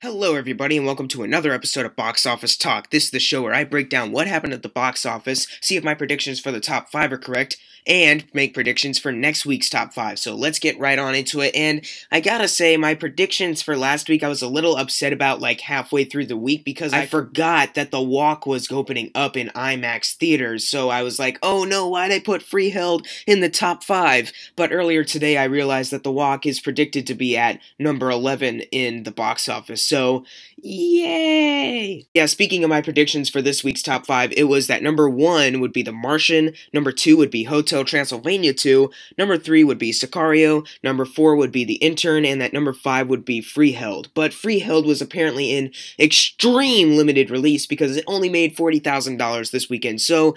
Hello everybody and welcome to another episode of Box Office Talk. This is the show where I break down what happened at the box office, see if my predictions for the top 5 are correct, and make predictions for next week's top 5. So let's get right on into it. And I gotta say, my predictions for last week I was a little upset about like halfway through the week because I forgot that The Walk was opening up in IMAX theaters. So I was like, oh no, why'd I put Freeheld in the top 5? But earlier today I realized that The Walk is predicted to be at number 11 in the box office. So, yay! Yeah, speaking of my predictions for this week's top 5, it was that number 1 would be The Martian, number 2 would be Hotel Transylvania 2, number 3 would be Sicario, number 4 would be The Intern, and that number 5 would be Freeheld. But Freeheld was apparently in extreme limited release because it only made $40,000 this weekend, so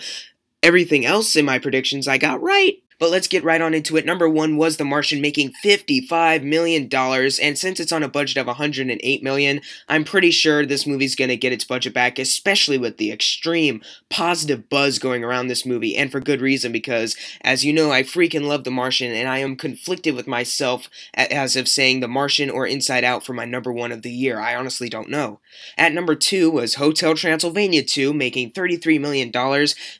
everything else in my predictions I got right. But let's get right on into it. Number 1 was The Martian, making $55 million, and since it's on a budget of $108 million, I'm pretty sure this movie's gonna get its budget back, especially with the extreme positive buzz going around this movie, and for good reason, because, as you know, I freaking love The Martian, and I am conflicted with myself as of saying The Martian or Inside Out for my number 1 of the year. I honestly don't know. At number 2 was Hotel Transylvania 2, making $33 million,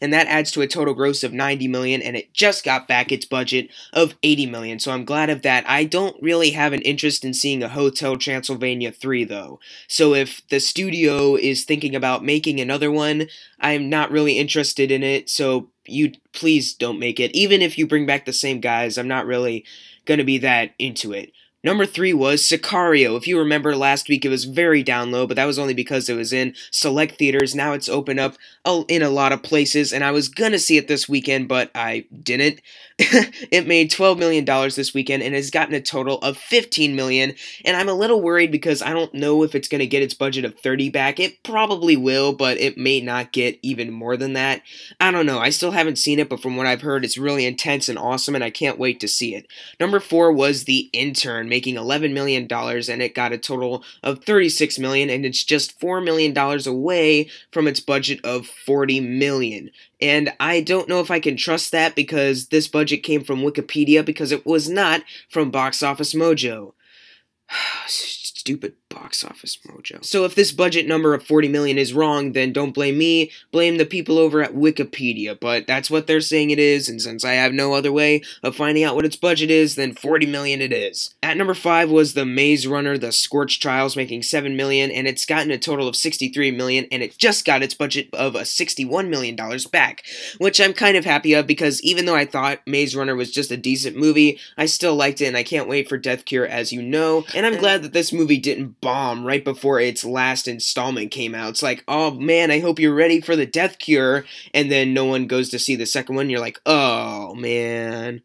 and that adds to a total gross of $90 million, and it just got back its budget of $80 million, so I'm glad of that. I don't really have an interest in seeing a Hotel Transylvania 3, though. So if the studio is thinking about making another one, I'm not really interested in it, so you please don't make it. Even if you bring back the same guys, I'm not really gonna be that into it. Number 3 was Sicario. If you remember last week, it was very down low, but that was only because it was in select theaters. Now it's open up in a lot of places, and I was gonna see it this weekend, but I didn't. It made $12 million this weekend, and has gotten a total of $15 million, and I'm a little worried because I don't know if it's gonna get its budget of $30 back. It probably will, but it may not get even more than that. I don't know. I still haven't seen it, but from what I've heard, it's really intense and awesome, and I can't wait to see it. Number 4 was The Intern, making $11 million, and it got a total of $36 million, and it's just $4 million away from its budget of $40 million. And I don't know if I can trust that because this budget came from Wikipedia because it was not from Box Office Mojo. Stupid Box Office Mojo. So if this budget number of $40 million is wrong, then don't blame me, blame the people over at Wikipedia, but that's what they're saying it is, and since I have no other way of finding out what its budget is, then $40 million it is. At number 5 was The Maze Runner, The Scorched Trials, making $7 million, and it's gotten a total of $63 million, and it just got its budget of $61 million back, which I'm kind of happy of, because even though I thought Maze Runner was just a decent movie, I still liked it, and I can't wait for Death Cure, as you know, and I'm glad that this movie didn't bomb right before its last installment came out. It's like, oh man, I hope you're ready for the Death Cure, and then no one goes to see the second one, you're like, oh man.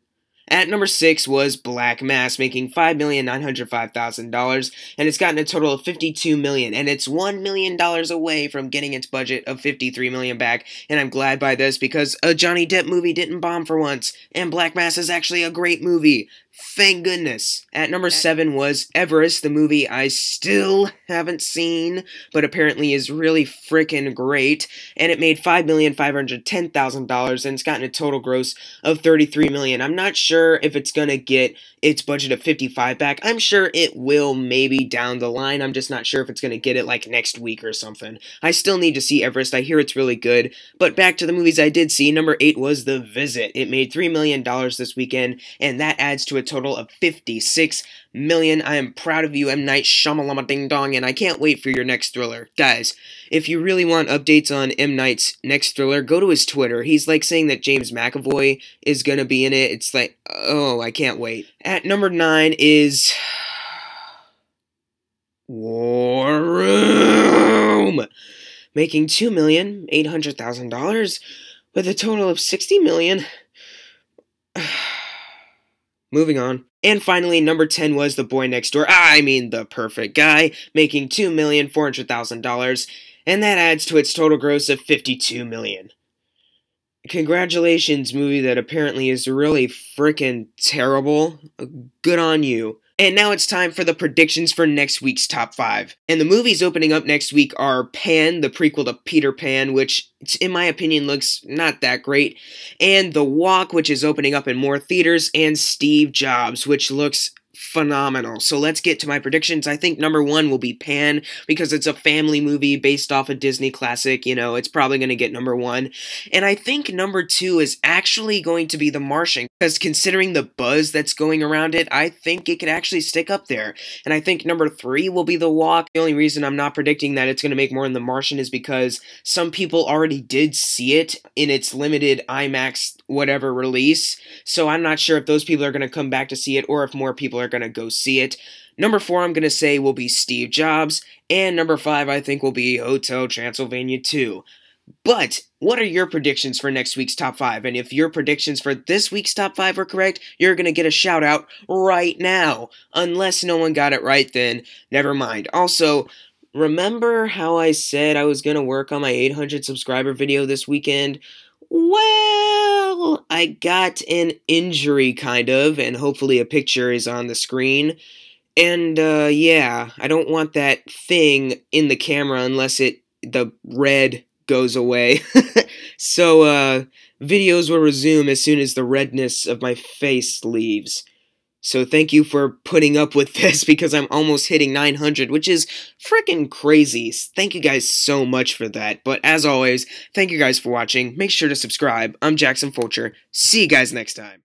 At number 6 was Black Mass, making $5,905,000, and it's gotten a total of $52 million, and it's $1 million away from getting its budget of $53 million back, and I'm glad by this because a Johnny Depp movie didn't bomb for once, and Black Mass is actually a great movie. Thank goodness. At number 7 was Everest, the movie I still haven't seen, but apparently is really frickin' great, and it made $5,510,000, and it's gotten a total gross of $33 million. I'm not sure if it's gonna get its budget of $55 back. I'm sure it will maybe down the line. I'm just not sure if it's gonna get it like next week or something. I still need to see Everest. I hear it's really good, but back to the movies I did see. Number 8 was The Visit. It made $3 million this weekend, and that adds to a total of $56 million. I am proud of you, M. Night Shyamalama Ding Dong, and I can't wait for your next thriller. Guys, if you really want updates on M. Night's next thriller, go to his Twitter. He's like saying that James McAvoy is gonna be in it. It's like, oh, I can't wait. At number 9 is War Room, making $2,800,000 with a total of $60 million. Moving on. And finally, number 10 was The Boy Next Door, The Perfect Guy, making $2,400,000, and that adds to its total gross of $52 million. Congratulations, movie that apparently is really frickin' terrible. Good on you. And now it's time for the predictions for next week's top 5. And the movies opening up next week are Pan, the prequel to Peter Pan, which, in my opinion, looks not that great, and The Walk, which is opening up in more theaters, and Steve Jobs, which looks phenomenal. So let's get to my predictions. I think number 1 will be Pan, because it's a family movie based off a Disney classic. You know, it's probably going to get number 1. And I think number 2 is actually going to be The Martian, because considering the buzz that's going around it, I think it could actually stick up there. And I think number 3 will be The Walk. The only reason I'm not predicting that it's going to make more than The Martian is because some people already did see it in its limited IMAX whatever release. So I'm not sure if those people are going to come back to see it or if more people are going to go see it. Number 4, I'm going to say will be Steve Jobs, and number 5, I think will be Hotel Transylvania 2. But what are your predictions for next week's top 5? And if your predictions for this week's top 5 are correct, you're going to get a shout out right now. Unless no one got it right, then never mind. Also, remember how I said I was going to work on my 800 subscriber video this weekend? Well, I got an injury, kind of, and hopefully a picture is on the screen. And, yeah, I don't want that thing in the camera unless the red goes away. So, videos will resume as soon as the redness of my face leaves. So thank you for putting up with this, because I'm almost hitting 900, which is freaking crazy. Thank you guys so much for that. But as always, thank you guys for watching. Make sure to subscribe. I'm Jackson Fulcher. See you guys next time.